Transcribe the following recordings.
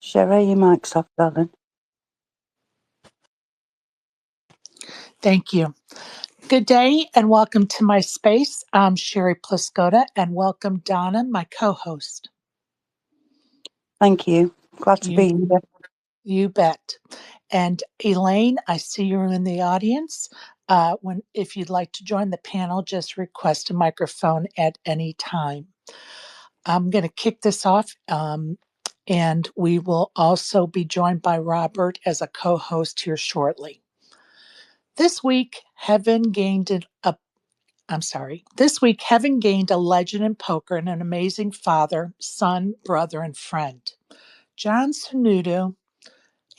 Sherry, your mic's off, darling. Thank you. Good day and welcome to my space. I'm Sherry Pluskota and welcome Donna, my co-host. Thank you. Glad to be here. You bet. And Elaine, I see you're in the audience. If you'd like to join the panel, just request a microphone at any time. I'm going to kick this off, and we will also be joined by Robert as a co-host here shortly. This week, Heaven gained a legend in poker and an amazing father, son, brother, and friend. John Cernuto,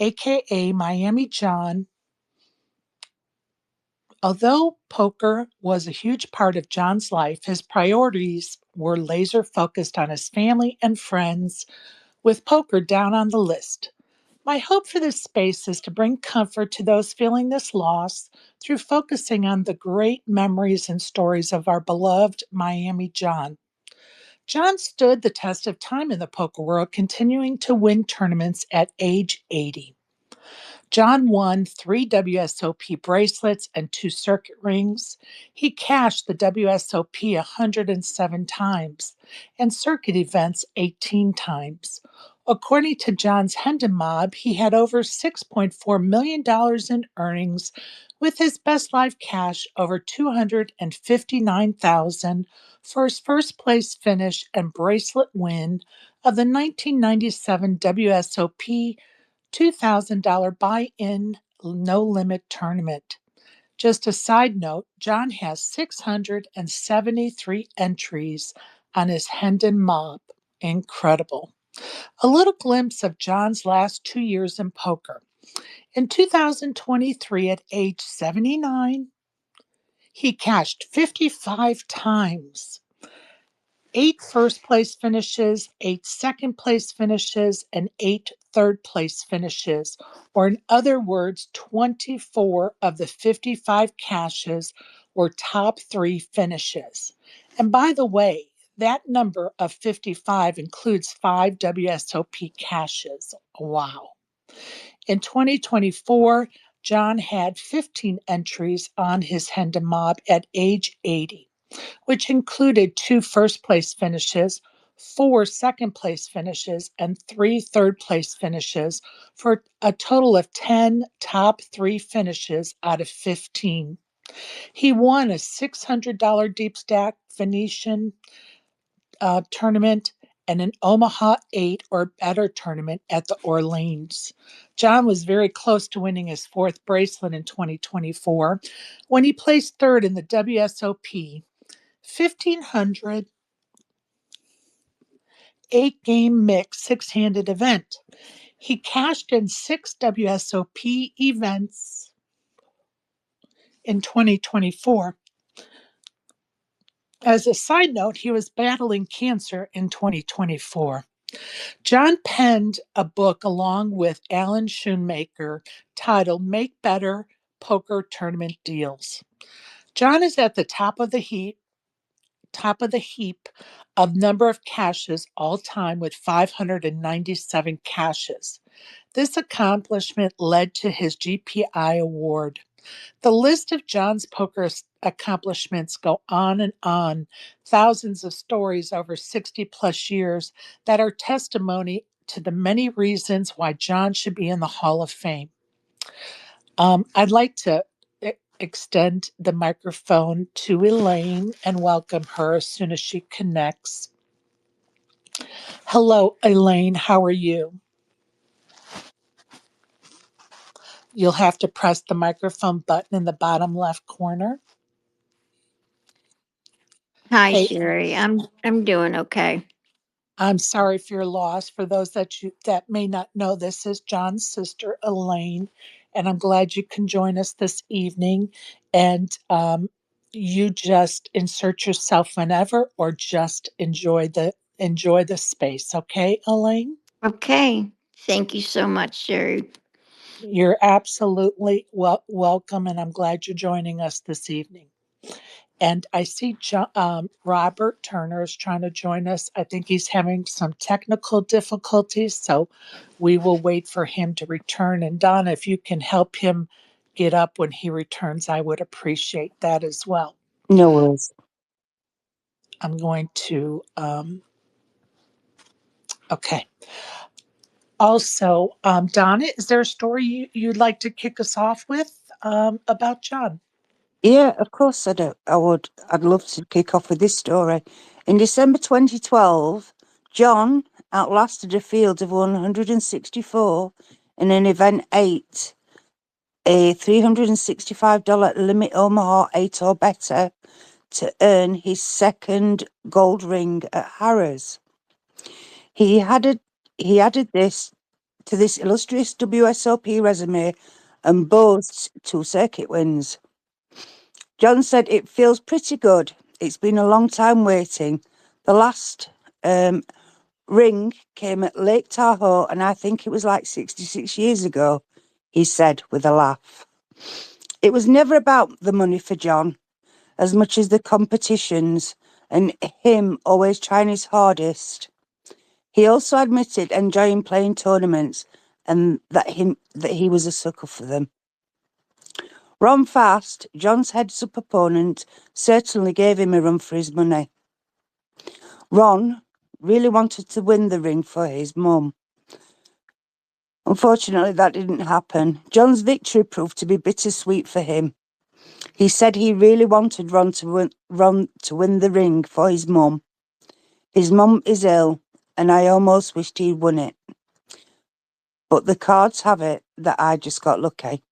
aka Miami John. Although poker was a huge part of John's life, his priorities were laser focused on his family and friends, with poker down on the list. My hope for this space is to bring comfort to those feeling this loss through focusing on the great memories and stories of our beloved Miami John. John stood the test of time in the poker world, continuing to win tournaments at age 80. John won 3 WSOP bracelets and 2 circuit rings. He cashed the WSOP 107 times and circuit events 18 times. According to John's Hendon Mob, he had over $6.4 million in earnings, with his best life cash over $259,000 for his first place finish and bracelet win of the 1997 WSOP $2,000 buy-in no limit tournament. Just a side note, John has 673 entries on his Hendon Mob. Incredible. A little glimpse of John's last 2 years in poker. In 2023, at age 79, he cashed 55 times. 8 first place finishes, 8 second place finishes, and 8 third place finishes, or in other words, 24 of the 55 cashes were top 3 finishes. And by the way, that number of 55 includes 5 WSOP cashes. Wow. In 2024, John had 15 entries on his Hendon Mob at age 80, which included 2 first place finishes, 4 second place finishes, and 3 third place finishes, for a total of 10 top 3 finishes out of 15. He won a $600 deep stack Venetian tournament and an Omaha 8 or better tournament at the Orleans. John was very close to winning his 4th bracelet in 2024 when he placed 3rd in the WSOP 1500 8-game mix 6-handed event. He cashed in 6 WSOP events in 2024. As a side note, he was battling cancer in 2024. John penned a book along with Alan Schoonmaker titled Make Better Poker Tournament Deals. John is at the top of the heap of number of cashes all time with 597 cashes. This accomplishment led to his GPI award. The list of John's poker accomplishments go on and on, thousands of stories over 60 plus years that are testimony to the many reasons why John should be in the Hall of Fame. I'd like to extend the microphone to Elaine and welcome her as soon as she connects. Hello, Elaine. How are you? You'll have to press the microphone button in the bottom left corner. Hi, hey, Sherry. I'm doing okay. I'm sorry for your loss. For those that may not know, this is John's sister, Elaine, and I'm glad you can join us this evening. And you just insert yourself whenever, or just enjoy the space. Okay, Elaine? Okay. Thank you so much, Sherry. You're absolutely welcome, and I'm glad you're joining us this evening. And I see Robert Turner is trying to join us. I think he's having some technical difficulties, so we will wait for him to return. And Donna, if you can help him get up when he returns, I would appreciate that as well. No worries. I'm going to, okay. Also, Donna, is there a story you'd like to kick us off with about John? Yeah, of course I do. I would. I'd love to kick off with this story. In December 2012, John outlasted a field of 164 in an event 8, a $365 limit Omaha 8 or better, to earn his second gold ring at Harrah's. He added this to this illustrious WSOP resume and boasts 2 circuit wins. John said, "It feels pretty good. It's been a long time waiting. The last ring came at Lake Tahoe, and I think it was like 66 years ago," he said with a laugh. It was never about the money for John, as much as the competitions and him always trying his hardest. He also admitted enjoying playing tournaments and that he was a sucker for them. Ron Fast, John's heads-up opponent, certainly gave him a run for his money. Ron really wanted to win the ring for his mum. Unfortunately, that didn't happen. John's victory proved to be bittersweet for him. He said he really wanted Ron to win the ring for his mum. His mum is ill, and I almost wished he'd won it. But the cards have it that I just got lucky.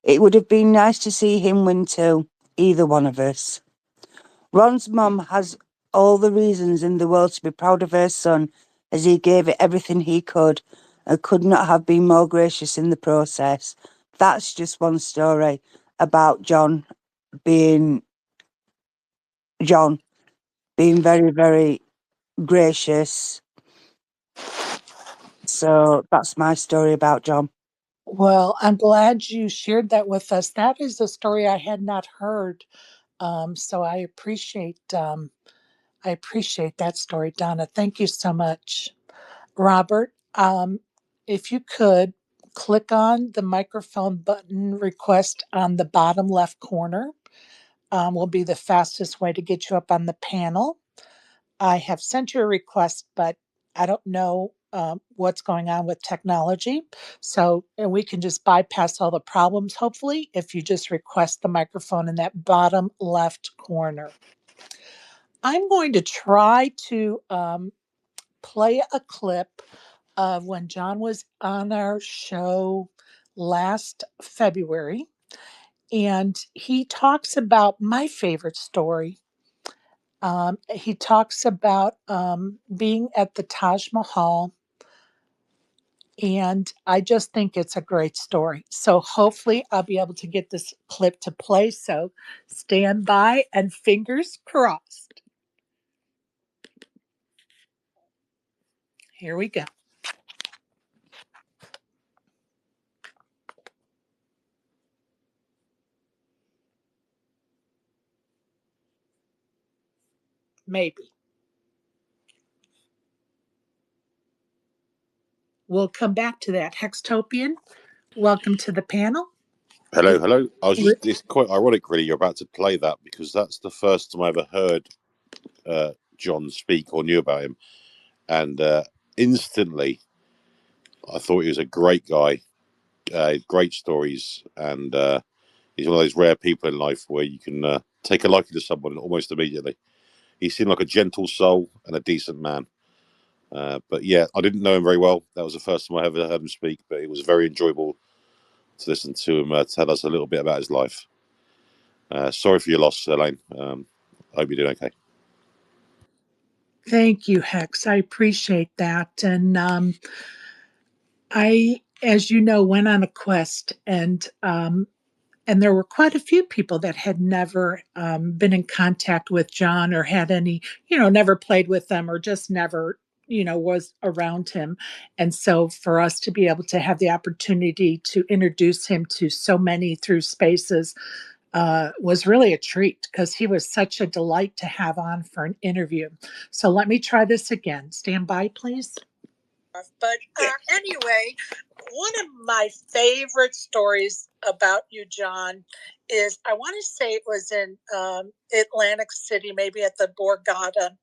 It would have been nice to see him win too, either one of us. Ron's mum has all the reasons in the world to be proud of her son, as he gave it everything he could and could not have been more gracious in the process. That's just one story about John being very, very gracious. So that's my story about John. Well, I'm glad you shared that with us. That is a story I had not heard. So I appreciate that story, Donna. Thank you so much. Robert, if you could click on the microphone button request on the bottom left corner, will be the fastest way to get you up on the panel. I have sent you a request, but I don't know what's going on with technology. So, and we can just bypass all the problems, hopefully, if you just request the microphone in that bottom left corner. I'm going to try to play a clip of when John was on our show last February. And he talks about my favorite story. He talks about being at the Taj Mahal, and I just think it's a great story. So hopefully, I'll be able to get this clip to play. So stand by and fingers crossed. Here we go. Maybe. We'll come back to that. Hextopian, welcome to the panel. Hello, hello. It's quite ironic, really, you're about to play that because that's the first time I ever heard John speak or knew about him. And instantly, I thought he was a great guy, great stories. And he's one of those rare people in life where you can take a liking to someone almost immediately. He seemed like a gentle soul and a decent man. But yeah, I didn't know him very well. That was the first time I ever heard him speak, but it was very enjoyable to listen to him tell us a little bit about his life. Sorry for your loss, Elaine. I hope you're doing okay. Thank you, Hex. I appreciate that. And I, as you know, went on a quest, and there were quite a few people that had never been in contact with John or had any, never played with them or just never, was around him. And so for us to be able to have the opportunity to introduce him to so many through spaces was really a treat because he was such a delight to have on for an interview. So let me try this again. Stand by, please. But anyway, one of my favorite stories about you, John, is I want to say it was in Atlantic City, maybe at the Borgata,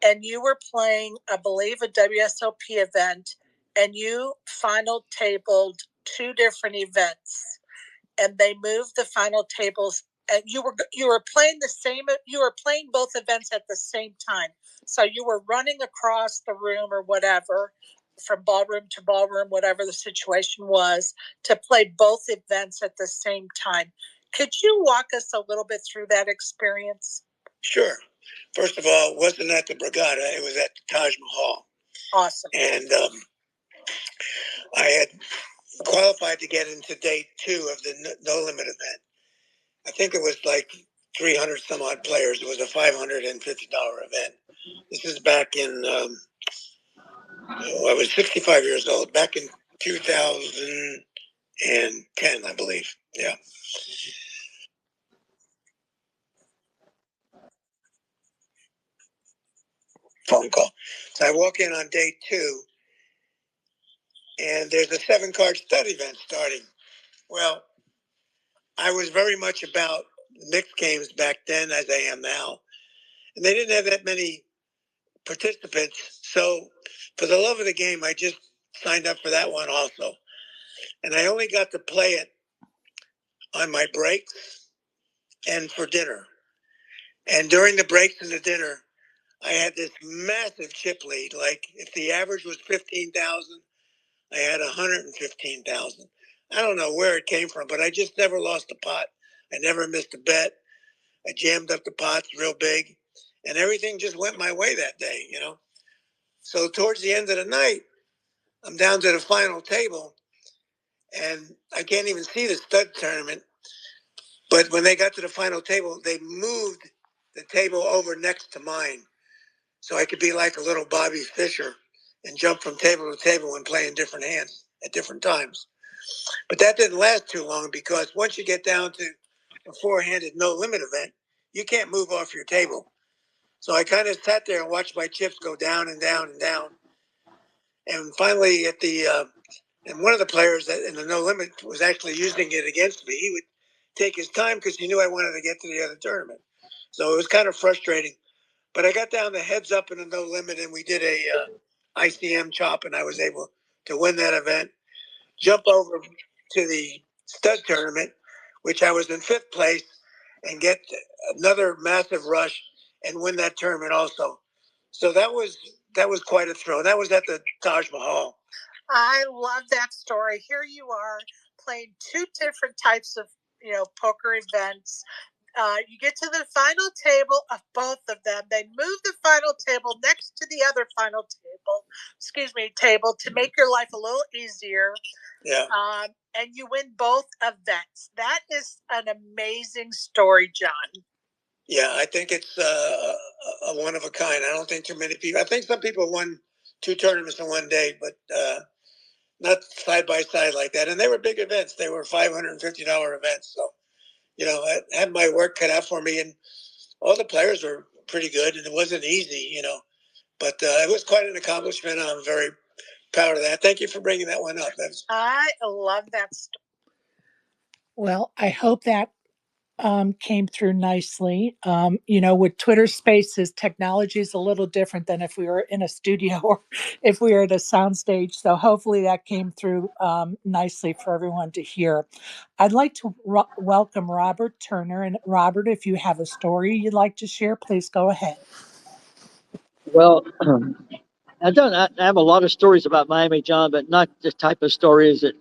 and you were playing, I believe, a WSOP event, and you final tabled two different events, and they moved the final tables, and you were playing both events at the same time. So you were running across the room or whatever, from ballroom to ballroom, whatever the situation was, to play both events at the same time. Could you walk us a little bit through that experience? Sure. First of all, it wasn't at the Borgata, it was at the Taj Mahal. Awesome. And I had qualified to get into day 2 of the No Limit event. I think it was like 300 some odd players. It was a $550 event. This is back in, I was 65 years old, back in 2010, I believe. Yeah. Phone call. So I walk in on day 2, and there's a 7-card stud event starting. Well, I was very much about mixed games back then, as I am now. And they didn't have that many participants. So for the love of the game, I just signed up for that one also. And I only got to play it on my breaks and for dinner. And during the breaks and the dinner, I had this massive chip lead. Like if the average was 15,000, I had 115,000. I don't know where it came from, but I just never lost a pot. I never missed a bet. I jammed up the pots real big, and everything just went my way that day, you know. So towards the end of the night, I'm down to the final table, and I can't even see the stud tournament. But when they got to the final table, they moved the table over next to mine, so I could be like a little Bobby Fischer and jump from table to table when playing different hands at different times. But that didn't last too long, because once you get down to a 4-handed no limit event, you can't move off your table. So I kind of sat there and watched my chips go down and down and down. And finally, and one of the players that in the no limit was actually using it against me. He would take his time because he knew I wanted to get to the other tournament. So it was kind of frustrating. But I got down the heads up in the no limit, and we did a ICM chop, and I was able to win that event. Jump over to the stud tournament, which I was in 5th place, and get another massive rush and win that tournament also. So that was quite a thrill. That was at the Taj Mahal. I love that story. Here you are playing two different types of poker events. You get to the final table of both of them. They move the final table next to the other final table to make your life a little easier. Yeah. And you win both events. That is an amazing story, John. Yeah, I think it's a one of a kind. I don't think too many people. I think some people won 2 tournaments in one day, but not side by side like that. And they were big events. They were $550 events. So, I had my work cut out for me, and all the players were pretty good, and it wasn't easy, but it was quite an accomplishment. And I'm very proud of that. Thank you for bringing that one up. I love that story. Well, I hope that came through nicely. With Twitter Spaces, technology is a little different than if we were in a studio or if we were at a soundstage. So hopefully that came through nicely for everyone to hear. I'd like to welcome Robert Turner. And Robert, if you have a story you'd like to share, please go ahead. Well, I have a lot of stories about Miami, John, but not the type of stories that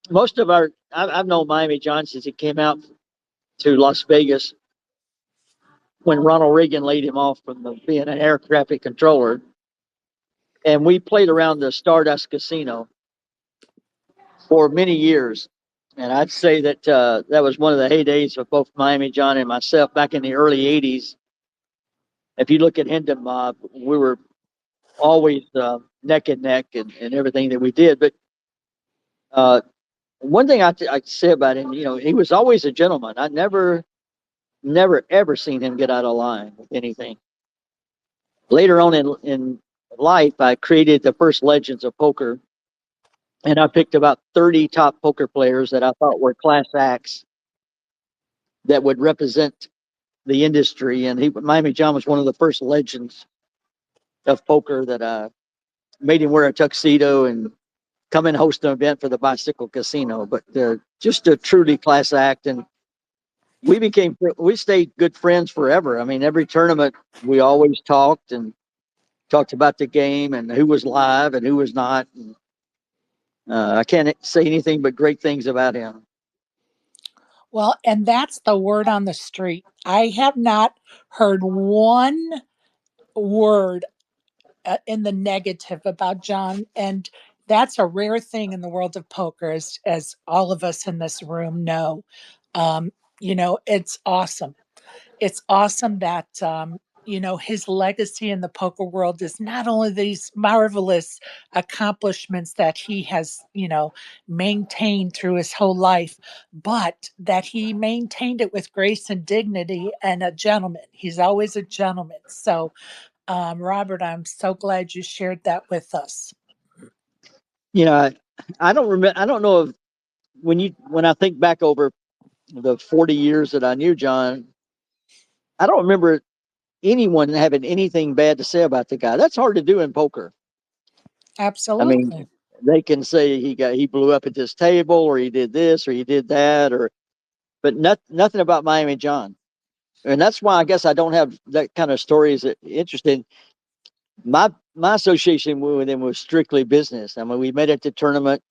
most of I've known Miami John since he came out to Las Vegas when Ronald Reagan laid him off from being an air traffic controller. And we played around the Stardust Casino for many years. And I'd say that that was one of the heydays of both Miami John and myself back in the early 80s. If you look at Hendon Mob, we were always neck and neck and everything that we did. But one thing I say about him, he was always a gentleman. I never ever seen him get out of line with anything. Later on in life, I created the first Legends of Poker, and I picked about 30 top poker players that I thought were class acts that would represent the industry. And Miami John was one of the first legends of poker that made him wear a tuxedo and come and host an event for the Bicycle Casino. But just a truly class act, and we stayed good friends forever. I mean, every tournament we always talked about the game and who was live and who was not. And, I can't say anything but great things about him. Well, and that's the word on the street. I have not heard one word in the negative about John, and that's a rare thing in the world of poker, as all of us in this room know. It's awesome. It's awesome that his legacy in the poker world is not only these marvelous accomplishments that he has maintained through his whole life, but that he maintained it with grace and dignity, and a gentleman. He's always a gentleman. So Robert, I'm so glad you shared that with us. I don't remember. I don't know if when I think back over the 40 years that I knew John, I don't remember anyone having anything bad to say about the guy. That's hard to do in poker. I mean, Absolutely. they can say he blew up at this table, or he did this, or he did that, but nothing about Miami John. And that's why I guess I don't have that kind of stories that interesting. My association with him was strictly business. I mean, we met at the tournament.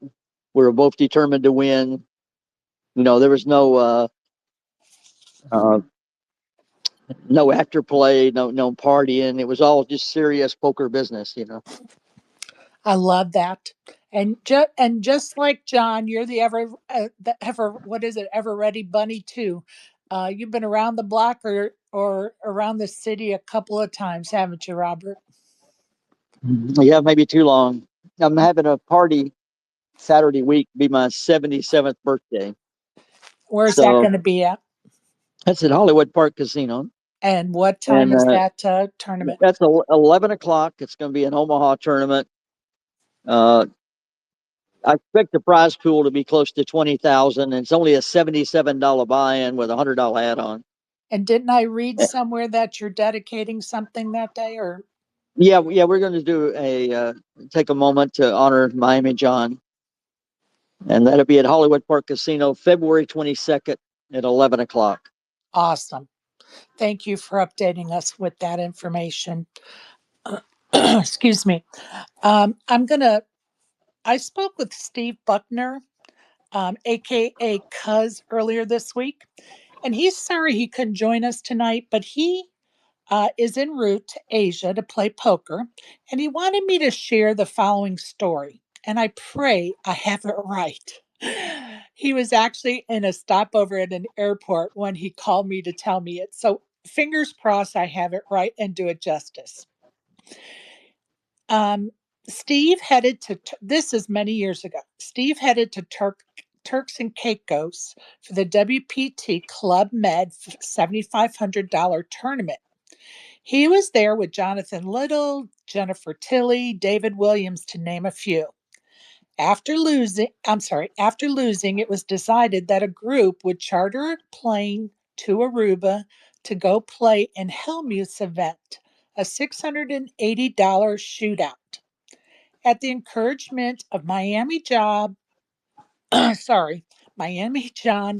We were both determined to win. There was uh, no afterplay, no partying. It was all just serious poker business. I love that. And just like John, you're the ever what is it, ever ready bunny too. You've been around the block or around the city a couple of times, haven't you, Robert? Yeah, maybe too long. I'm having a party Saturday week, be my 77th birthday. Where's that So going to be at? that's at Hollywood Park Casino. And what time And is that tournament? that's 11 o'clock. It's going to be an Omaha tournament. Uh, I expect the prize pool to be close to 20,000. It's only a $77 buy-in with a $100 add-on. And didn't I read somewhere that you're dedicating something that day? Or Yeah, we're going to do take a moment to honor Miami John, and that'll be at Hollywood Park Casino, February 22nd at 11 o'clock. awesome. Thank you for updating us with that information. Excuse me. I spoke with Steve Buckner, AKA Cuz, earlier this week, and he's sorry he couldn't join us tonight, but he is en route to Asia to play poker, and he wanted me to share the following story, and I pray I have it right. He was actually in a stopover at an airport when he called me to tell me it. So fingers crossed I have it right and do it justice. Um, Steve headed to, this is many years ago, Steve headed to Turks and Caicos for the WPT Club Med $7,500 tournament. He was there with Jonathan Little, Jennifer Tilley, David Williams, to name a few. After losing, it was decided that a group would charter a plane to Aruba to go play in Helmuth's event, a $680 shootout. At the encouragement of Miami John,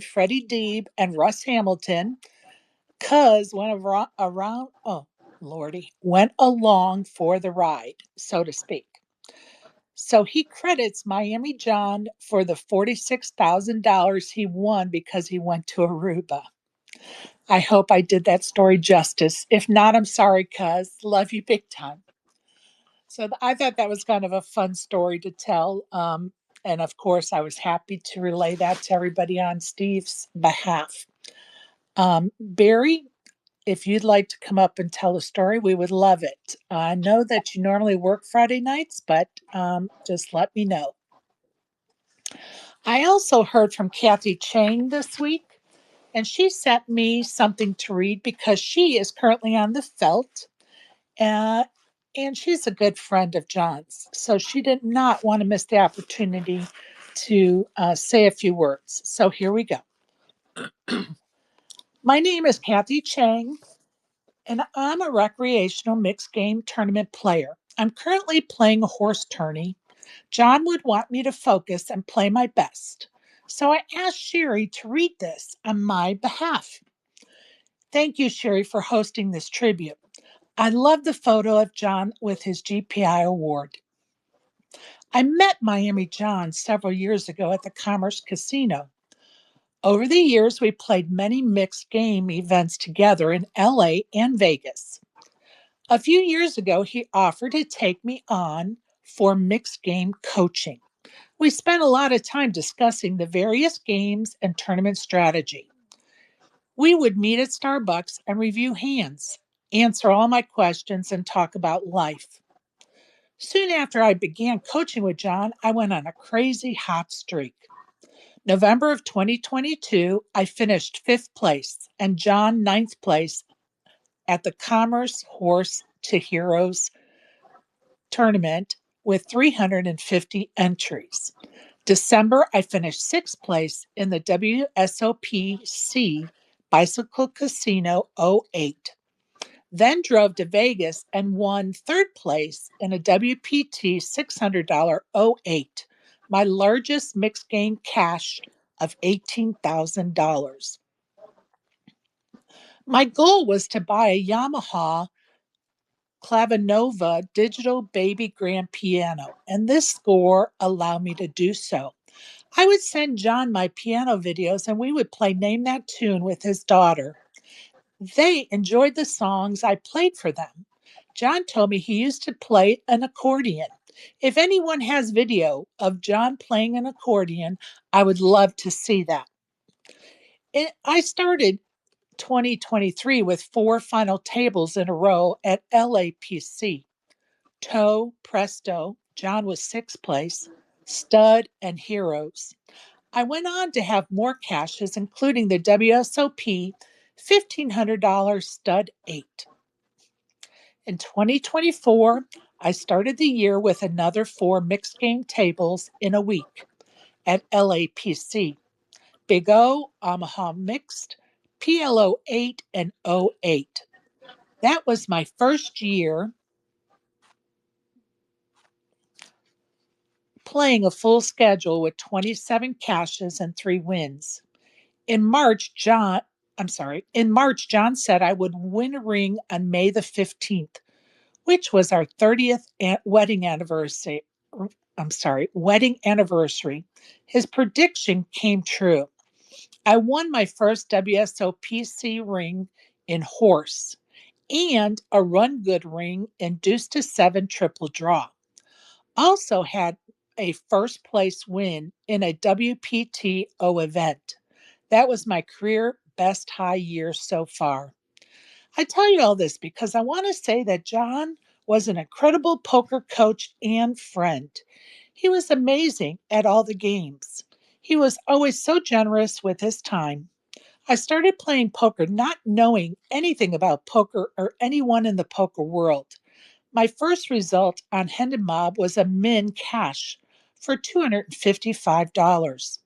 Freddie Deeb, and Russ Hamilton, Cuz went along for the ride, so to speak. So he credits Miami John for the $46,000 he won because he went to Aruba. I hope I did that story justice. If not, I'm sorry, Cuz. Love you big time. So I thought that was kind of a fun story to tell. And of course, I was happy to relay that to everybody on Steve's behalf. Barry, if you'd like to come up and tell a story, we would love it. I know that you normally work Friday nights, but just let me know. I also heard from Kathy Chang this week, and she sent me something to read because she is currently on the felt. Uh, and she's a good friend of John's. So she did not want to miss the opportunity to say a few words. So here we go. My name is Kathy Chang, and I'm a recreational mixed game tournament player. I'm currently playing a horse tourney. John would want me to focus and play my best. So I asked Sherry to read this on my behalf. Thank you, Sherry, for hosting this tribute. I love the photo of John with his GPI award. I met Miami John several years ago at the Commerce Casino. Over the years, we played many mixed game events together in LA and Vegas. A few years ago, he offered to take me on for mixed game coaching. We spent a lot of time discussing the various games and tournament strategy. We would meet at Starbucks and review hands, answer all my questions, and talk about life. Soon after I began coaching with John, I went on a crazy hot streak. November of 2022, I finished fifth place and John ninth place at the Commerce Horse to Heroes tournament with 350 entries. December, I finished sixth place in the WSOPC Bicycle Casino '08. Then drove to Vegas and won third place in a WPT $600 '08, my largest mixed game cash of $18,000. My goal was to buy a Yamaha Clavinova digital baby grand piano, and this score allowed me to do so. I would send John my piano videos and we would play Name That Tune with his daughter. They enjoyed the songs I played for them. John told me he used to play an accordion. If anyone has video of John playing an accordion, I would love to see that. I started 2023 with four final tables in a row at LAPC. Toe, Presto, John was sixth place, Stud, and Heroes. I went on to have more caches, including the WSOP $1,500 Stud 8. In 2024, I started the year with another four mixed game tables in a week at LAPC. Big O, Omaha Mixed, PLO 8, and '08. That was my first year playing a full schedule with 27 caches and 3 wins. In March, John said I would win a ring on May the 15th, which was our 30th wedding anniversary. Wedding anniversary. His prediction came true. I won my first WSOPC ring in horse and a run good ring in deuce to seven triple draw. Also had a first place win in a WPTO event. That was my career best high year so far. I tell you all this because I want to say that John was an incredible poker coach and friend. He was amazing at all the games. He was always so generous with his time. I started playing poker not knowing anything about poker or anyone in the poker world. My first result on Hendon Mob was a min cash for $255.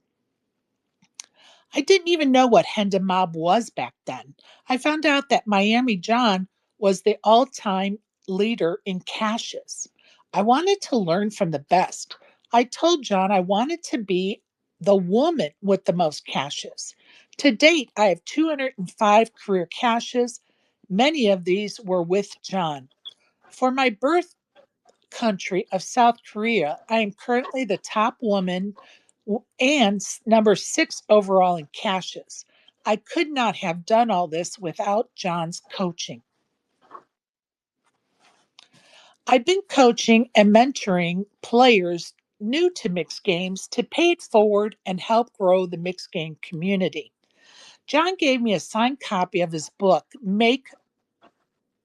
I didn't even know what Hendon Mob was back then. I found out that Miami John was the all time leader in caches. I wanted to learn from the best. I told John I wanted to be the woman with the most caches. To date, I have 205 career caches. Many of these were with John. For my birth country of South Korea, I am currently the top woman and number 6 overall in caches. I could not have done all this without John's coaching. I've been coaching and mentoring players new to mixed games to pay it forward and help grow the mixed game community. John gave me a signed copy of his book, Make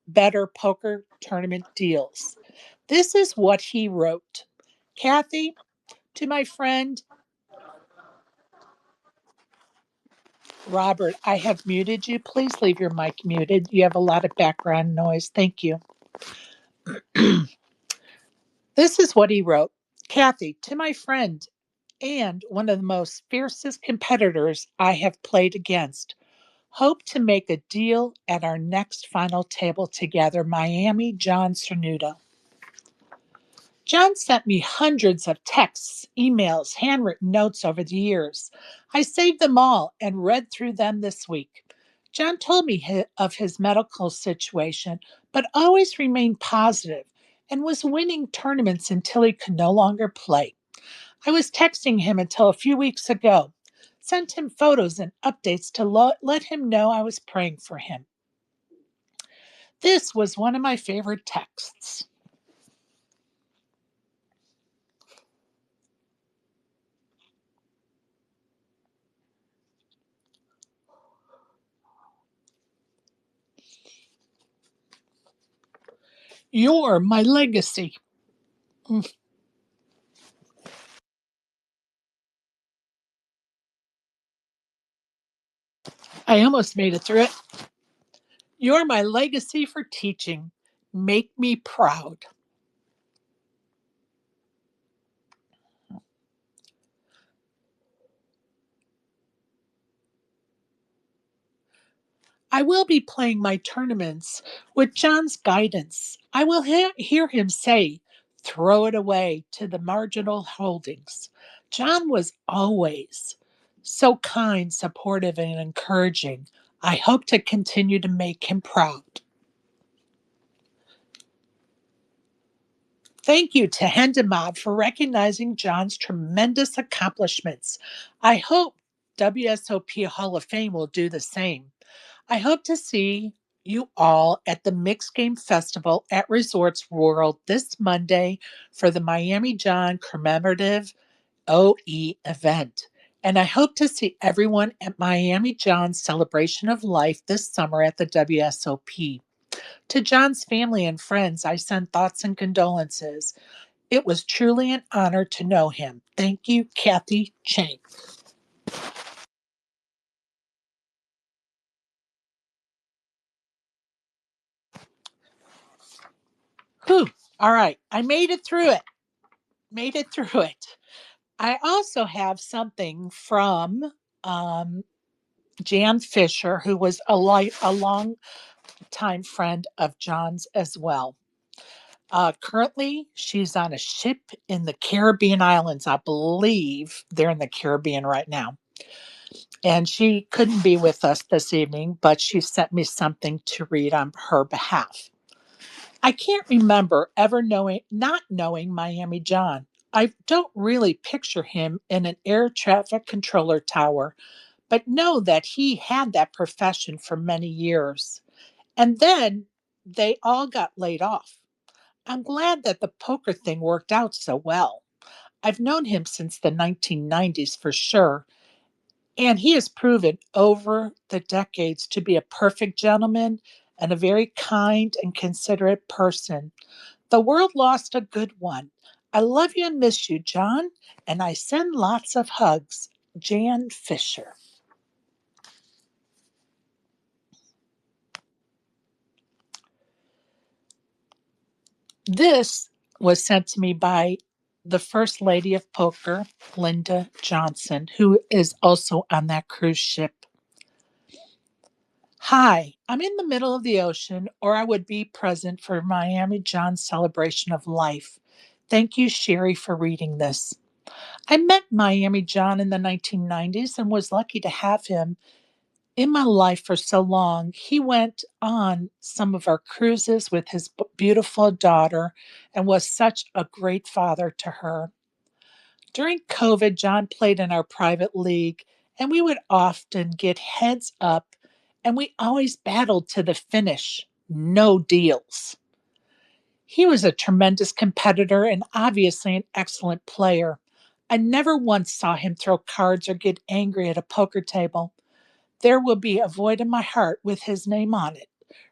Better Poker Tournament Deals. This is what he wrote. Kathy, to my friend Robert, I have muted you. Please leave your mic muted. You have a lot of background noise. Thank you. This is what he wrote. Kathy, to my friend and one of the most fiercest competitors I have played against. Hope to make a deal at our next final table together, Miami John Cernuto. John sent me hundreds of texts, emails, handwritten notes over the years. I saved them all and read through them this week. John told me of his medical situation, but always remained positive and was winning tournaments until he could no longer play. I was texting him until a few weeks ago, sent him photos and updates to let him know I was praying for him. This was one of my favorite texts. You're my legacy. I almost made it through it. You're my legacy for teaching. Make me proud. I will be playing my tournaments with John's guidance. I will hear him say, throw it away to the marginal holdings. John was always so kind, supportive, and encouraging. I hope to continue to make him proud. Thank you to Hendemab for recognizing John's tremendous accomplishments. I hope WSOP Hall of Fame will do the same. I hope to see you all at the Mixed Game Festival at Resorts World this Monday for the Miami John commemorative OE event. And I hope to see everyone at Miami John's celebration of life this summer at the WSOP. To John's family and friends, I send thoughts and condolences. It was truly an honor to know him. Thank you, Kathy Chang. Whew. All right. I made it through it. Made it through it. I also have something from Jan Fisher, who was a long time friend of John's as well. Currently, she's on a ship in the Caribbean islands. I believe they're in the Caribbean right now. And she couldn't be with us this evening, but she sent me something to read on her behalf. I can't remember ever not knowing Miami John. I don't really picture him in an air traffic controller tower, but know that he had that profession for many years. And then they all got laid off. I'm glad that the poker thing worked out so well. I've known him since the 1990s for sure, and he has proven over the decades to be a perfect gentleman and a very kind and considerate person. The world lost a good one. I love you and miss you, John, and I send lots of hugs. Jan Fisher. This was sent to me by the First Lady of Poker, Linda Johnson, who is also on that cruise ship. Hi, I'm in the middle of the ocean, or I would be present for Miami John's celebration of life. Thank you, Sherry, for reading this. I met Miami John in the 1990s and was lucky to have him in my life for so long. He went on some of our cruises with his beautiful daughter and was such a great father to her. During COVID, John played in our private league, and we would often get heads up, and we always battled to the finish. No deals. He was a tremendous competitor and obviously an excellent player. I never once saw him throw cards or get angry at a poker table. There will be a void in my heart with his name on it.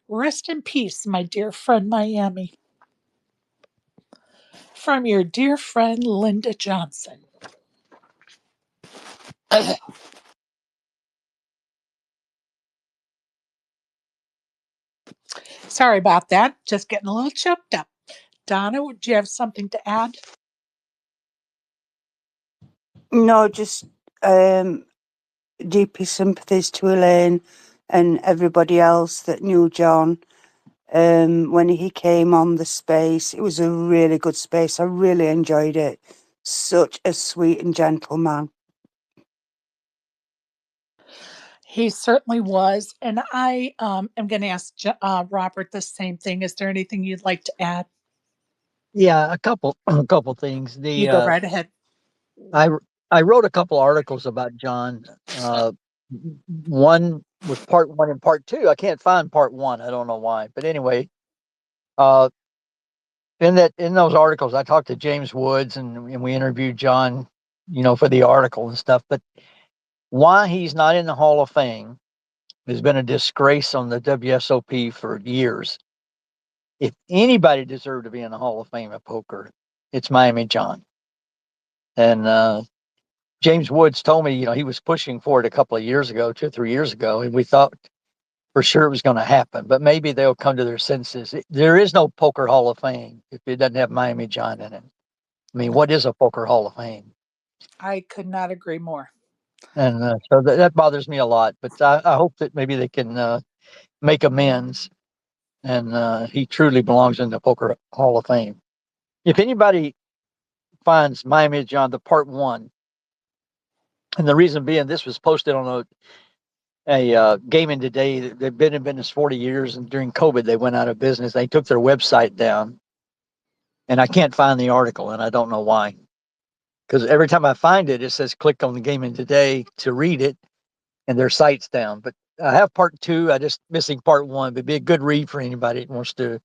Rest in peace, my dear friend Miami. From your dear friend Linda Johnson. Sorry about that. Just getting a little choked up. Donna, would you have something to add? No, just deepest sympathies to Elaine and everybody else that knew John. When he came on the space, it was a really good space. I really enjoyed it. Such a sweet and gentle man. He certainly was. And I am going to ask Robert the same thing. Is there anything you'd like to add? Yeah, a couple things. You go right ahead. I I wrote a couple articles about John. One was part one and part two. I can't find part one. I don't know why, but anyway, uh, in those articles, I talked to James Woods and we interviewed John, for the article and stuff. But why he's not in the Hall of Fame has been a disgrace on the WSOP for years. If anybody deserved to be in the Hall of Fame of poker, it's Miami John. And James Woods told me, he was pushing for it a couple of years ago, 2 or 3 years ago, and we thought for sure it was going to happen. But maybe they'll come to their senses. There is no Poker Hall of Fame if it doesn't have Miami John in it. I mean, what is a Poker Hall of Fame? I could not agree more. And so that bothers me a lot. But I hope that maybe they can make amends, and he truly belongs in the Poker Hall of Fame. If anybody finds Miami John, the part one, and the reason being this was posted on a Gaming Today. They've been in business 40 years, and during COVID, they went out of business. They took their website down, and I can't find the article, and I don't know why. Because every time I find it, it says click on the Gaming Today to read it, and their site's down. But I have part two. I just missing part one. It'd be a good read for anybody that wants to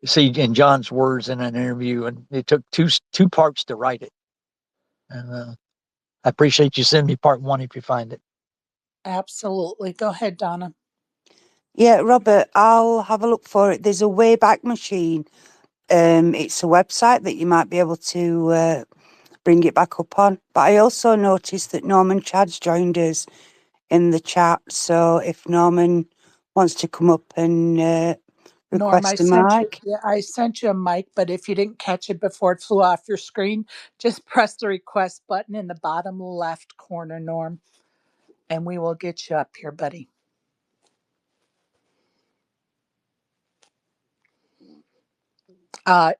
see in John's words in an interview. And it took two parts to write it. And I appreciate you sending me part one if you find it. Absolutely. Go ahead, Donna. Yeah, Robert, I'll have a look for it. There's a Wayback Machine. It's a website that you might be able to bring it back up on. But I also noticed that Norman Chad's joined us in the chat. So if Norman wants to come up and Norm, request a mic. I sent you a mic, but if you didn't catch it before it flew off your screen, just press the request button in the bottom left corner, Norm, and we will get you up here, buddy.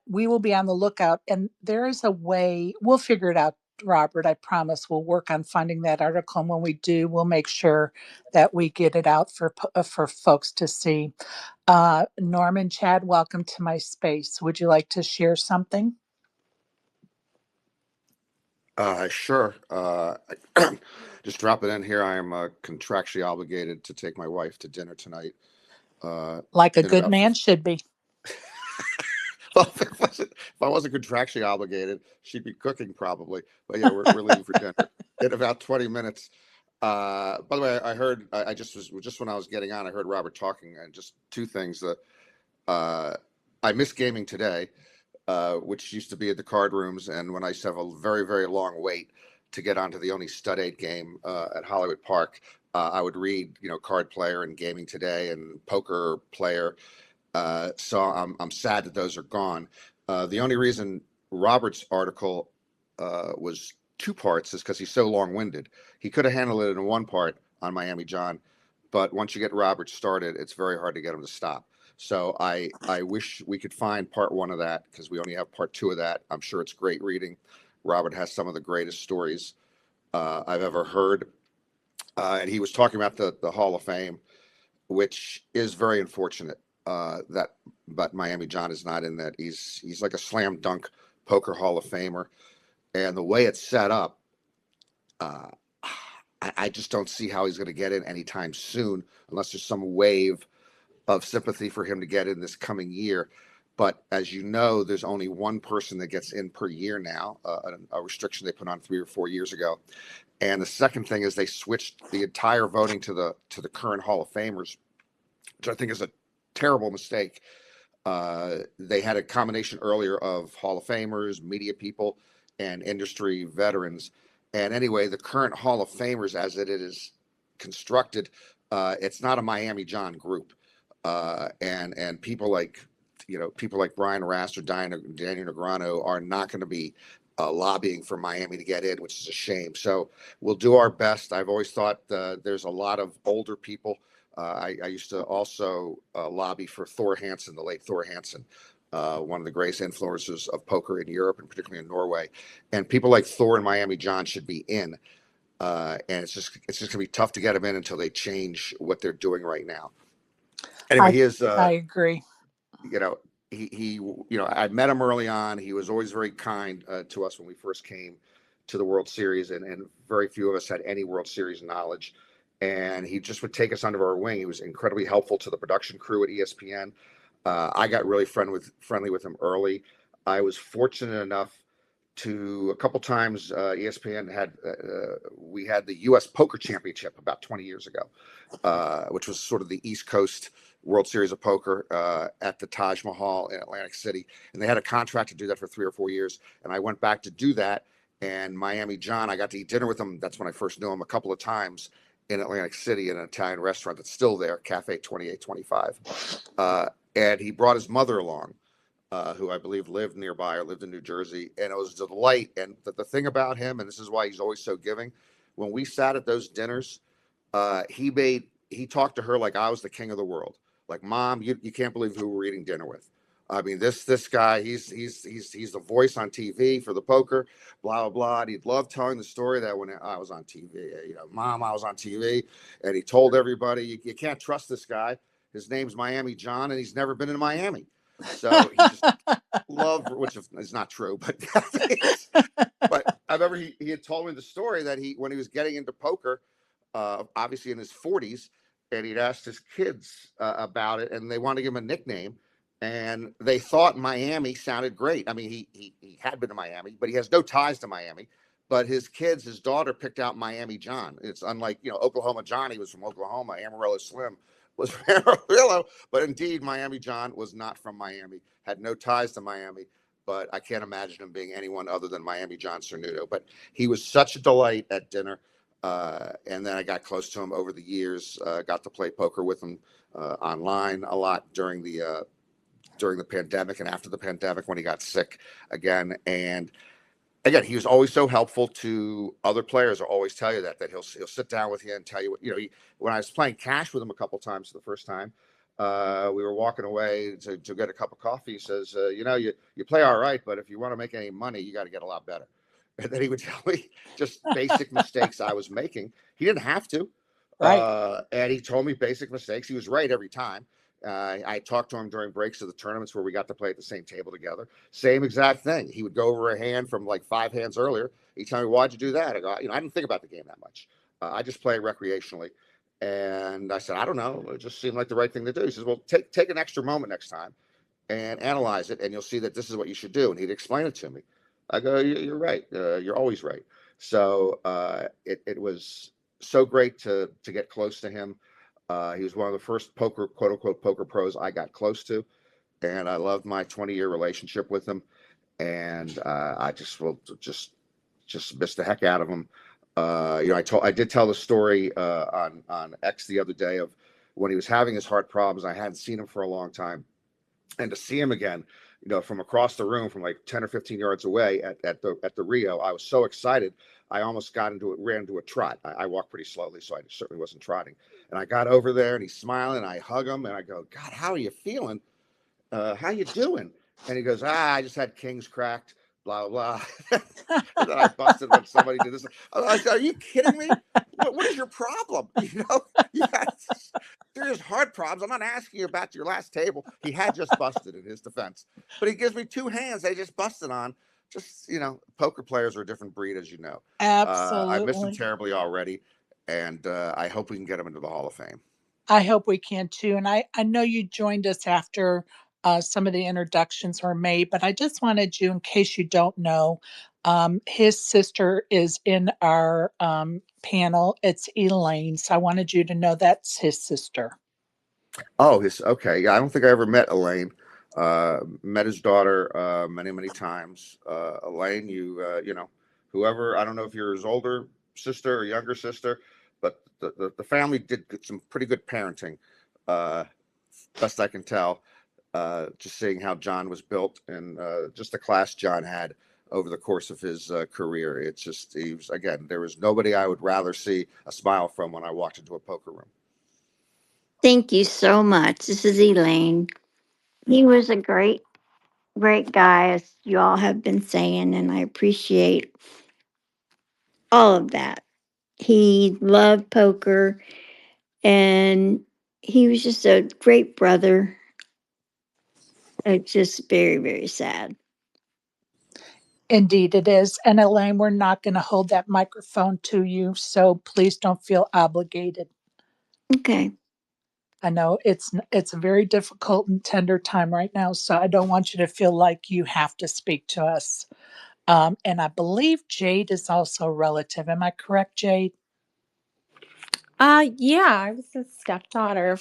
We will be on the lookout, and there is a way. We'll figure it out, Robert. I promise. We'll work on finding that article, and when we do, we'll make sure that we get it out for folks to see. Norman, Chad, welcome to my space. Would you like to share something? Sure. Just drop it in here. I am contractually obligated to take my wife to dinner tonight. Like a In good about man should be. well, if I wasn't contractually obligated, she'd be cooking probably. But yeah, we're leaving for dinner in about 20 minutes. By the way, I heard I just when I was getting on, I heard Robert talking, and just two things that I miss gaming today, which used to be at the card rooms, and when I used to have a very, very long wait to get onto the only stud 8 game at Hollywood Park, I would read, Card Player and Gaming Today and Poker Player. So I'm sad that those are gone. The only reason Robert's article was two parts is because he's so long-winded. He could have handled it in one part on Miami John, but once you get Robert started, it's very hard to get him to stop. So I wish we could find part one of that, because we only have part two of that. I'm sure it's great reading. Robert has some of the greatest stories I've ever heard. And he was talking about the Hall of Fame, which is very unfortunate but Miami John is not in that. He's like a slam dunk poker Hall of Famer. And the way it's set up, uh, I just don't see how he's going to get in anytime soon, unless there's some wave of sympathy for him to get in this coming year. But as you know, there's only one person that gets in per year now, a restriction they put on 3 or 4 years ago. And the second thing is they switched the entire voting to the current Hall of Famers, which I think is a terrible mistake. They had a combination earlier of Hall of Famers, media people, and industry veterans. And anyway, the current Hall of Famers, as it is constructed, it's not a Miami John group. and people like Brian Rast or Daniel Negreanu are not going to be lobbying for Miami to get in, which is a shame. So we'll do our best. I've always thought there's a lot of older people. I used to also lobby for Thor Hansen, the late Thor Hansen, one of the greatest influencers of poker in Europe and particularly in Norway. And people like Thor and Miami John should be in. And it's just going to be tough to get them in until they change what they're doing right now. Anyway, he is. I agree. You know, he I met him early on. He was always very kind to us when we first came to the World Series, and very few of us had any World Series knowledge. And he just would take us under our wing. He was incredibly helpful to the production crew at ESPN. I got really friendly with him early. I was fortunate enough to a couple times ESPN we had the U.S. Poker Championship about 20 years ago, which was sort of the East Coast World Series of Poker at the Taj Mahal in Atlantic City, and they had a contract to do that for 3 or 4 years. And I went back to do that. And Miami John, I got to eat dinner with him. That's when I first knew him a couple of times in Atlantic City in an Italian restaurant that's still there, Cafe 2825. And he brought his mother along, who I believe lived nearby or lived in New Jersey. And it was a delight. And the thing about him, and this is why he's always so giving, when we sat at those dinners, he talked to her like I was the king of the world. Like, Mom, you can't believe who we're eating dinner with. I mean, this guy, he's the voice on TV for the poker, blah, blah, blah. And he'd love telling the story that when I was on TV, Mom, I was on TV. And he told everybody, you can't trust this guy. His name's Miami John, and he's never been in Miami. So he just loved, which is not true, but but I remember he had told me the story that when he was getting into poker, obviously in his 40s, and he'd asked his kids about it, and they wanted to give him a nickname, and they thought Miami sounded great. I mean, he had been to Miami, but he has no ties to Miami. But his daughter picked out Miami John. It's unlike, Oklahoma Johnny was from Oklahoma, Amarillo Slim was from Amarillo, but indeed Miami John was not from Miami, had no ties to Miami. But I can't imagine him being anyone other than Miami John Cernuto. But he was such a delight at dinner. And then I got close to him over the years, got to play poker with him online a lot during the pandemic and after the pandemic when he got sick again. And again, he was always so helpful to other players. I'll always tell you that he'll sit down with you and tell you what, when I was playing cash with him a couple times the first time, we were walking away to get a cup of coffee. He says, you play all right, but if you want to make any money, you got to get a lot better. And then he would tell me just basic mistakes I was making. He didn't have to. Right. And he told me basic mistakes. He was right every time. I talked to him during breaks of the tournaments where we got to play at the same table together. Same exact thing. He would go over a hand from like 5 hands earlier. He'd tell me, why'd you do that? I go, I didn't think about the game that much. I just play recreationally. And I said, I don't know. It just seemed like the right thing to do. He says, well, take an extra moment next time and analyze it, and you'll see that this is what you should do. And he'd explain it to me. I go, you're right. You're always right. So it was so great to get close to him. He was one of the first quote unquote poker pros I got close to, and I loved my 20-year relationship with him. And I just missed the heck out of him. I did tell the story on X the other day of when he was having his heart problems. I hadn't seen him for a long time, and to see him again, from across the room, from like 10 or 15 yards away at the Rio, I was so excited. I almost ran into a trot. I walk pretty slowly, so I certainly wasn't trotting. And I got over there, and he's smiling, and I hug him, and I go, God, how are you feeling? How you doing? And he goes, I just had kings cracked, blah, blah, blah. And then I busted when somebody did this. I said, are you kidding me? What is your problem? You got serious heart problems. I'm not asking you about your last table. He had just busted in his defense. But he gives me 2 hands they just busted on. Just, poker players are a different breed, as you know. Absolutely. I miss him terribly already. And I hope we can get him into the Hall of Fame. I hope we can too. And I know you joined us after some of the introductions were made, but I just wanted you, in case you don't know, his sister is in our panel. It's Elaine. So I wanted you to know that's his sister. Oh, okay. Yeah, I don't think I ever met Elaine. Met his daughter many, many times. Elaine, whoever, I don't know if you're his older sister or younger sister, but the family did some pretty good parenting best I can tell. Just seeing how John was built and just the class John had over the course of his career. It's just, he was, again, there was nobody I would rather see a smile from when I walked into a poker room. Thank you so much. This is Elaine. He was a great guy, as you all have been saying, and I appreciate all of that. He loved poker, and he was just a great brother. It's just very, very sad. Indeed, it is. And Elaine, we're not going to hold that microphone to you, so please don't feel obligated. Okay. I know it's a very difficult and tender time right now, so I don't want you to feel like you have to speak to us. And I believe Jade is also a relative. Am I correct, Jade? Yeah, I was his stepdaughter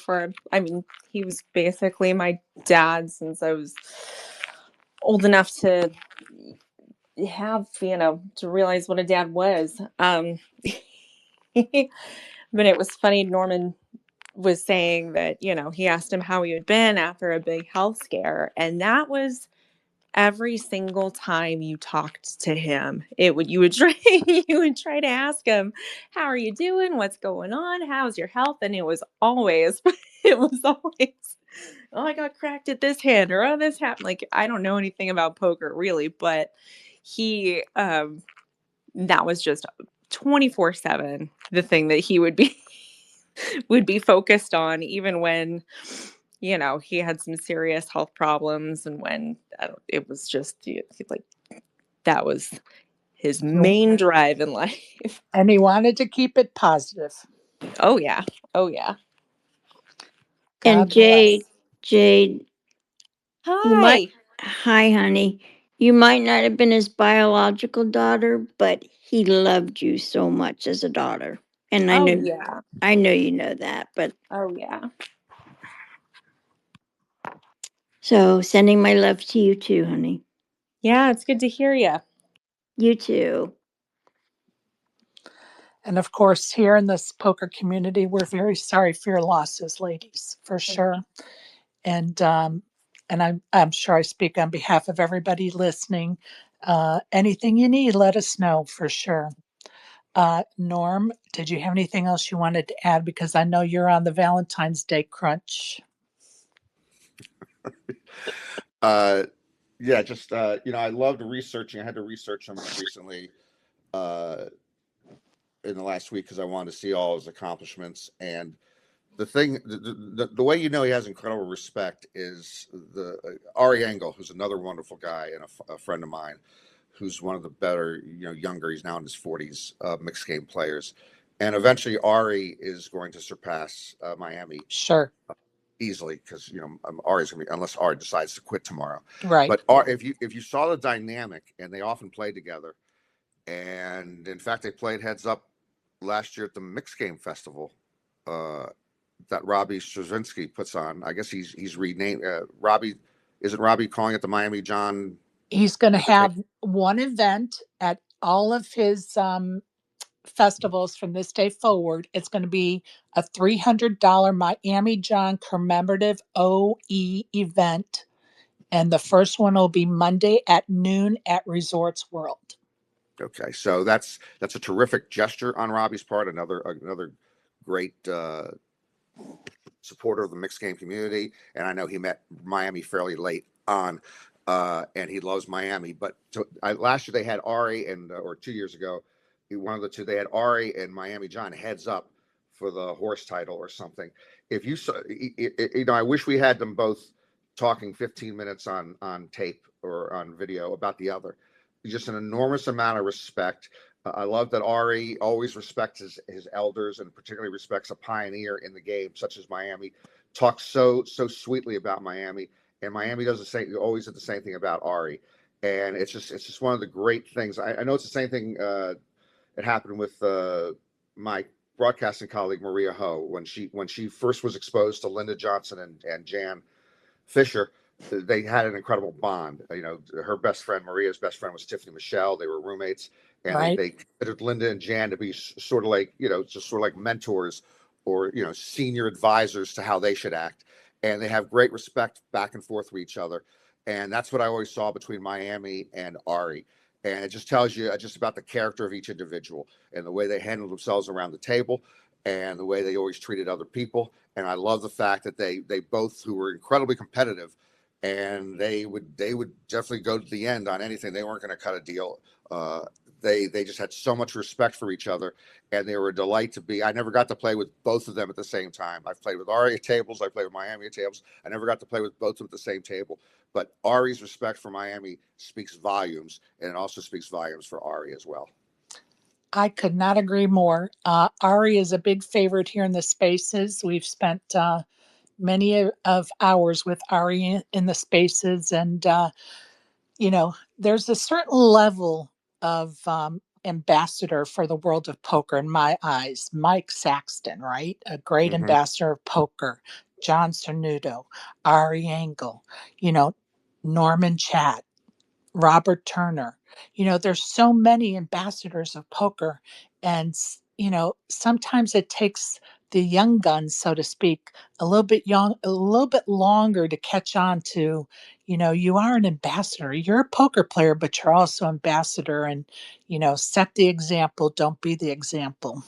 he was basically my dad since I was old enough to have, to realize what a dad was. But it was funny. Norman was saying that, he asked him how he had been after a big health scare. And that was every single time you talked to him. You would try you would try to ask him, how are you doing? What's going on? How's your health? And it was always, oh, I got cracked at this hand, or oh, this happened. Like, I don't know anything about poker really, but he that was just 24/7 the thing that he would be would be focused on, even when he had some serious health problems, and when it was just like that was his main drive in life. And he wanted to keep it positive. Oh yeah. And God bless. Jade, you might, Hi. hi, honey. You might not have been his biological daughter, but he loved you so much as a daughter. And Oh yeah. I know you know that, but Oh yeah. so sending my love to you too, honey. Yeah, it's good to hear you. You too. And of course, here in this poker community, we're very sorry for your losses, ladies, for sure. And I'm sure I speak on behalf of everybody listening. Anything you need, let us know for sure. Norm, did you have anything else you wanted to add? Because I know you're on the Valentine's Day crunch. Yeah, just I loved researching. I had to research him recently in the last week because I wanted to see all his accomplishments. And the way he has incredible respect is the Ari Engel, who's another wonderful guy and a friend of mine, who's one of the better, younger. He's now in his 40s, mixed game players, and eventually Ari is going to surpass Miami. Sure. Easily, because Ari's gonna be, unless Ari decides to quit tomorrow. Right. But if you saw the dynamic, and they often play together, and in fact they played heads up last year at the Mixed Game Festival that Robbie Straczynski puts on. I guess he's renamed Robbie. Isn't Robbie calling it the Miami John? He's going to have one event at all of his festivals from this day forward. It's going to be a $300 Miami John commemorative OE event. And the first one will be Monday at noon at Resorts World. Okay, so that's a terrific gesture on Robbie's part. Another great supporter of the mixed game community. And I know he met Miami fairly late on, and he loves Miami. But last year they had Ari, and or 2 years ago, one of the two, they had Ari and Miami John heads up for the horse title or something. If you saw, I wish we had them both talking 15 minutes on tape or on video about the other. Just an enormous amount of respect. I love that Ari always respects his elders, and particularly respects a pioneer in the game such as Miami. Talks so sweetly about Miami, and Miami does the same. Always did the same thing about Ari, and it's just one of the great things. I know it's the same thing. It happened with my broadcasting colleague Maria Ho when she first was exposed to Linda Johnson and Jan Fisher. They had an incredible bond. Her best friend, Maria's best friend, was Tiffany Michelle. They were roommates, and Right. they considered Linda and Jan to be sort of like, just sort of like mentors or, senior advisors to how they should act. and they have great respect back and forth with each other. And that's what I always saw between Miami and Ari. And it just tells you just about the character of each individual and the way they handle themselves around the table and the way they always treated other people. And I love the fact that they both, who were incredibly competitive, and they would definitely go to the end on anything. They weren't going to cut a deal. They just had so much respect for each other, and they were a delight to be. I never got to play with both of them at the same time. I've played with Ari at tables. I played with Miami at tables. I never got to play with both of them at the same table. But Ari's respect for Miami speaks volumes, and it also speaks volumes for Ari as well. I could not agree more. Ari is a big favorite here in the spaces. We've spent many of hours with Ari in the spaces, and there's a certain level of ambassador for the world of poker in my eyes. Mike Saxton, right? A great ambassador of poker. John Cernuto, Ari Engel, Norman Chat, Robert Turner. There's so many ambassadors of poker, and sometimes it takes the young guns, so to speak, a little bit longer to catch on to. You are an ambassador. You're a poker player, but you're also ambassador, and set the example. Don't be the example.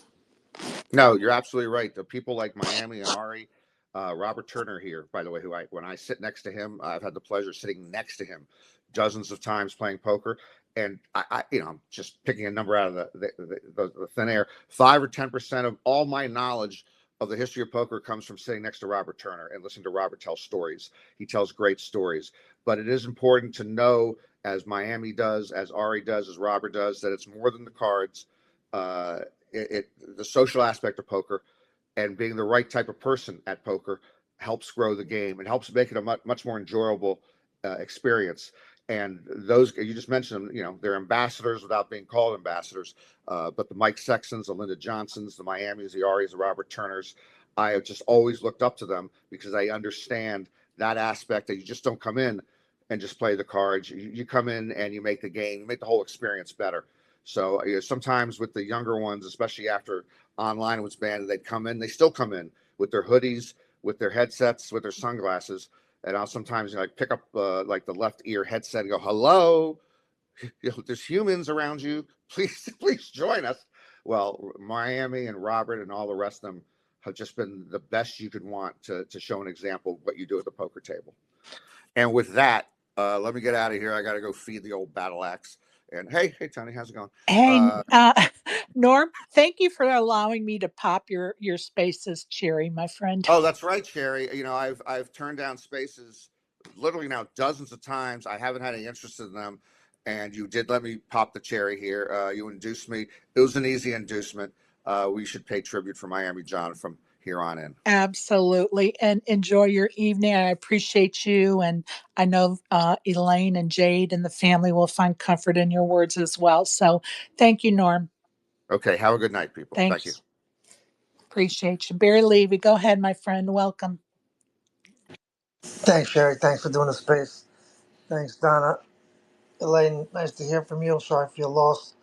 No, you're absolutely right. The people like Miami and Ari, Robert Turner here, by the way, when I sit next to him, I've had the pleasure of sitting next to him dozens of times playing poker. And I'm just picking a number out of the thin air. 5 or 10% of all my knowledge of the history of poker comes from sitting next to Robert Turner and listening to Robert tell stories. He tells great stories. But it is important to know, as Miami does, as Ari does, as Robert does, that it's more than the cards. The social aspect of poker and being the right type of person at poker helps grow the game and helps make it a much more enjoyable experience. And those you just mentioned them, they're ambassadors without being called ambassadors. But the Mike Sextons, the Linda Johnsons, the Miamis, the Aries, the Robert Turners, I have just always looked up to them because I understand that aspect that you just don't come in and just play the cards. You come in and you make the game, you make the whole experience better. So sometimes with the younger ones, especially after online was banned, they still come in with their hoodies, with their headsets, with their sunglasses. And I'll sometimes pick up like the left ear headset and go, hello, there's humans around you. Please join us. Well, Miami and Robert and all the rest of them have just been the best you could want to show an example of what you do at the poker table. And with that, let me get out of here. I got to go feed the old battle axe. And hey, Tony, how's it going? Hey, Norm, thank you for allowing me to pop your spaces, Cherry, my friend. Oh, that's right, Cherry. I've turned down spaces literally now dozens of times. I haven't had any interest in them, and you did let me pop the cherry here. You induced me. It was an easy inducement. We should pay tribute for Miami John from here on in. Absolutely. And enjoy your evening. I appreciate you. And I know Elaine and Jade and the family will find comfort in your words as well. So thank you, Norm. Okay. Have a good night, people. Thanks. Thank you. Appreciate you. Barry Levy, go ahead, my friend. Welcome. Thanks, Sherry. Thanks for doing the space. Thanks, Donna. Elaine, nice to hear from you. I'm sorry if you're lost.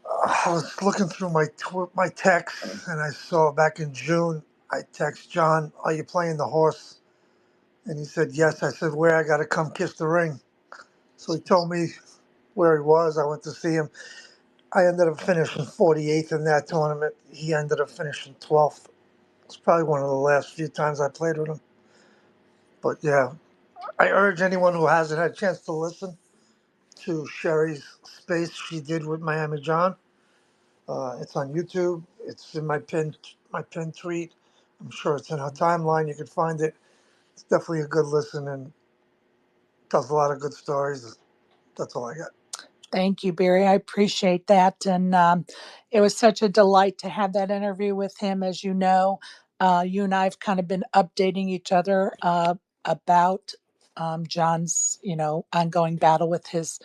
I was looking through my texts, and I saw back in June, I text John, are you playing the horse? And he said, yes. I said, where? I got to come kiss the ring. So he told me where he was. I went to see him. I ended up finishing 48th in that tournament. He ended up finishing 12th. It's probably one of the last few times I played with him. But yeah, I urge anyone who hasn't had a chance to listen to Sherry's space she did with Miami John. It's on YouTube. It's in my pinned tweet. I'm sure it's in her timeline. You can find it. It's definitely a good listen and tells a lot of good stories. That's all I got. Thank you, Barry. I appreciate that. And it was such a delight to have that interview with him. As you know, you and I have kind of been updating each other about John's, ongoing battle with his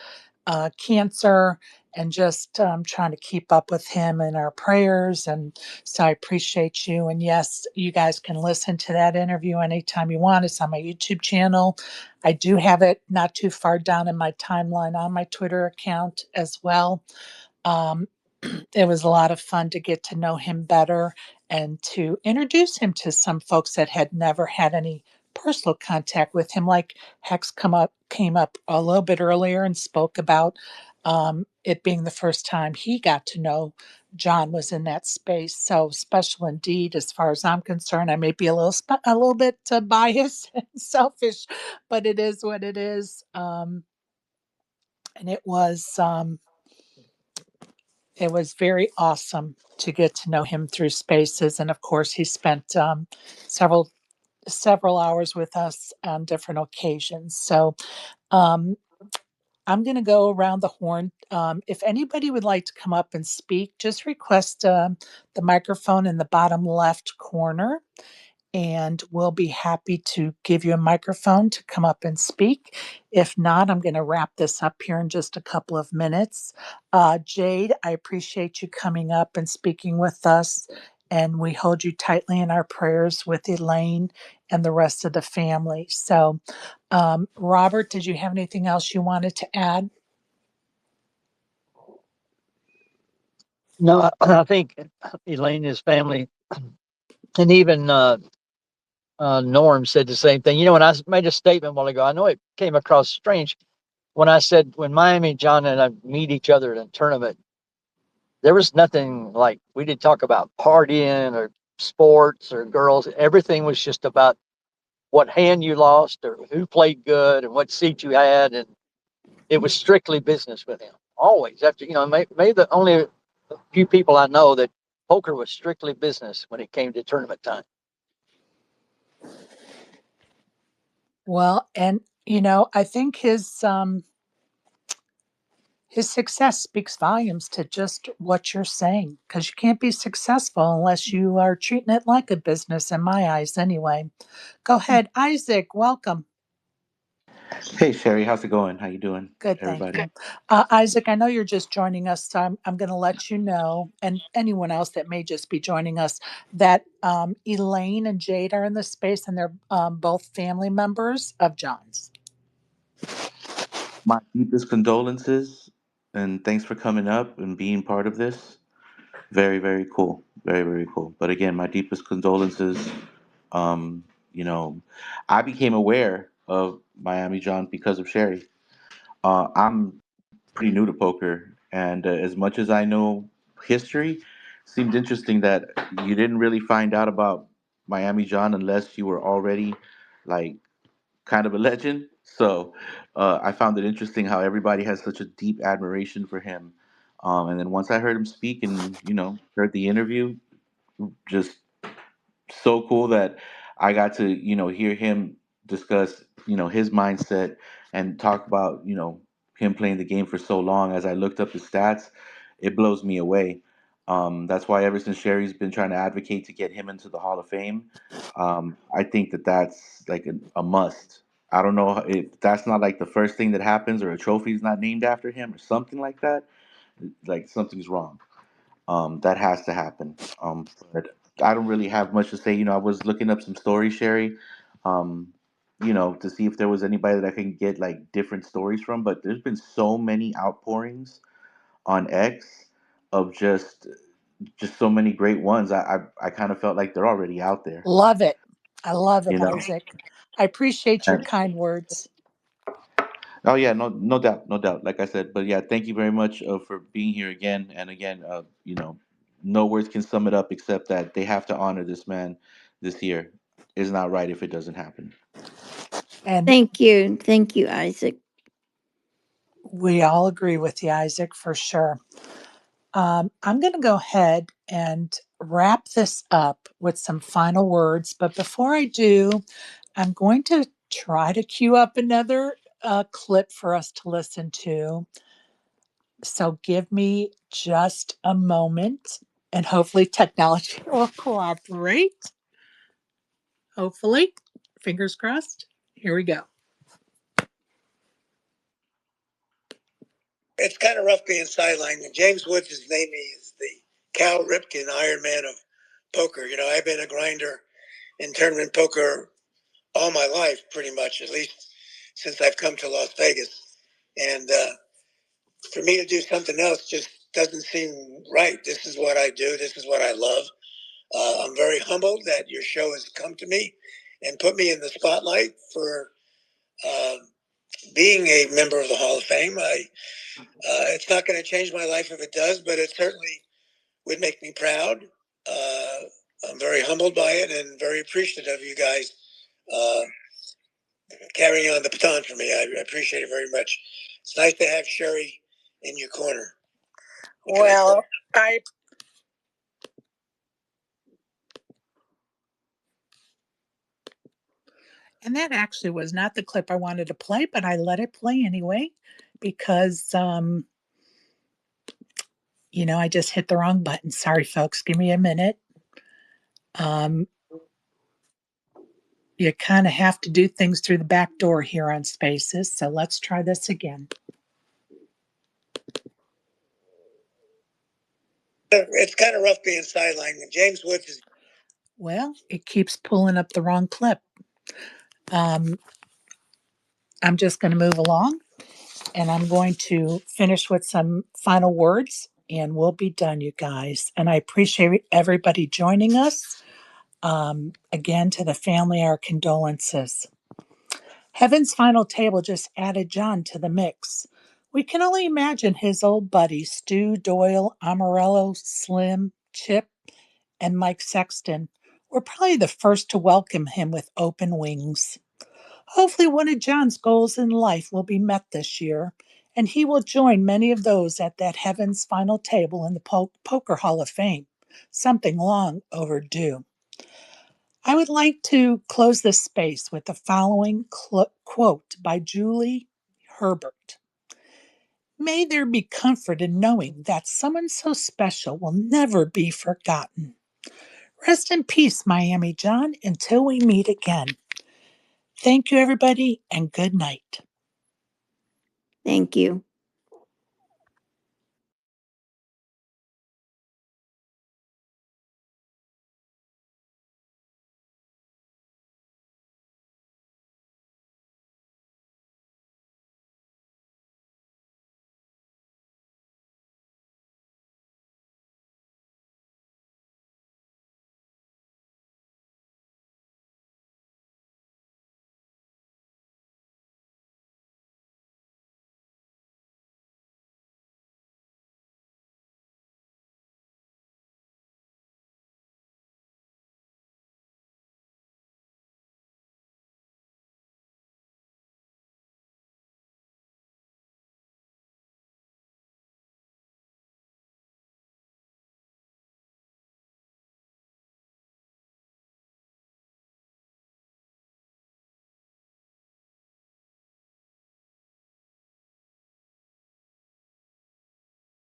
cancer, and just trying to keep up with him in our prayers. And so I appreciate you. And yes, you guys can listen to that interview anytime you want. It's on my YouTube channel. I do have it not too far down in my timeline on my Twitter account as well. It was a lot of fun to get to know him better and to introduce him to some folks that had never had any personal contact with him, like Hex came up a little bit earlier and spoke about it being the first time he got to know John was in that space. So special indeed, as far as I'm concerned. I may be a little bit biased and selfish, but it is what it is. And it was very awesome to get to know him through spaces, and of course, he spent several several hours with us on different occasions. So um, I'm going to go around the horn. If anybody would like to come up and speak, just request the microphone in the bottom left corner, and we'll be happy to give you a microphone to come up and speak. If not, I'm going to wrap this up here in just a couple of minutes. Jade, I appreciate you coming up and speaking with us, and we hold you tightly in our prayers with Elaine and the rest of the family. So, Robert, did you have anything else you wanted to add? No, I think Elaine and his family, and even Norm said the same thing. When I made a statement a while ago, I know it came across strange when I said when Miami John and I meet each other in a tournament, there was nothing like we didn't talk about partying or sports or girls. Everything was just about what hand you lost or who played good and what seat you had, and it was strictly business with him. Always, after maybe the only few people I know that poker was strictly business when it came to tournament time. Well, and I think his success speaks volumes to just what you're saying, because you can't be successful unless you are treating it like a business, in my eyes, anyway. Go ahead, Isaac. Welcome. Hey Sherry, how's it going? How you doing, Good, thank everybody? you. Isaac, I know you're just joining us, so I'm going to let you know, and anyone else that may just be joining us, that Elaine and Jade are in the space, and they're both family members of John's. My deepest condolences, and thanks for coming up and being part of this. Very, very cool. Very, very cool. But again, my deepest condolences. Um, you know, I became aware of Miami John because of Sherry. I'm pretty new to poker, and as much as I know history, seemed interesting that you didn't really find out about Miami John unless you were already like kind of a legend. So I found it interesting how everybody has such a deep admiration for him. And then once I heard him speak and heard the interview, just so cool that I got to hear him discuss his mindset and talk about him playing the game for so long. As I looked up his stats, it blows me away. That's why ever since Sherry's been trying to advocate to get him into the Hall of Fame, I think that that's like a must. I don't know if that's not like the first thing that happens or a trophy's not named after him or something like that. Like something's wrong. That has to happen. But I don't really have much to say. I was looking up some stories, Sherry, to see if there was anybody that I can get like different stories from. But there's been so many outpourings on X of just so many great ones. I kind of felt like they're already out there, Love it. I love it, you know. Isaac. I appreciate your And, kind words. oh yeah, no doubt, no doubt. Like I said, but yeah, thank you very much for being here again and again. No words can sum it up except that they have to honor this man this year. It's not right if it doesn't happen. And Thank you. Thank you, Isaac. we all agree with you, Isaac, for sure. I'm going to go ahead and wrap this up with some final words. But before I do, I'm going to try to cue up another clip for us to listen to. So give me just a moment, and hopefully, technology will cooperate. Hopefully, fingers crossed. Here we go. It's kind of rough being sidelined. And James Woods has named me as the Cal Ripken Iron Man of poker. I've been a grinder in tournament poker all my life, pretty much, at least since I've come to Las Vegas. And for me to do something else just doesn't seem right. This is what I do. This is what I love. I'm very humbled that your show has come to me and put me in the spotlight for being a member of the Hall of Fame. It's not going to change my life if it does, but it certainly would make me proud. I'm very humbled by it and very appreciative of you guys carrying on the baton for me. I appreciate it very much. It's nice to have Sherry in your corner. Well, and that actually was not the clip I wanted to play, but I let it play anyway because, I just hit the wrong button. Sorry, folks. Give me a minute. You kind of have to do things through the back door here on Spaces. So let's try this again. It's kind of rough being sidelined. James Woods is. Well, it keeps pulling up the wrong clip. I'm just going to move along and I'm going to finish with some final words and we'll be done, you guys. And I appreciate everybody joining us. Again, to the family, our condolences. Heaven's Final Table just added John to the mix. We can only imagine his old buddies, Stu, Doyle, Amarello, Slim, Chip, and Mike Sexton were probably the first to welcome him with open wings. Hopefully, one of John's goals in life will be met this year, and he will join many of those at that Heaven's Final Table in the Poker Hall of Fame, something long overdue. I would like to close this space with the following quote by Julie Herbert. May there be comfort in knowing that someone so special will never be forgotten. Rest in peace, Miami John, until we meet again. Thank you, everybody, and good night. Thank you.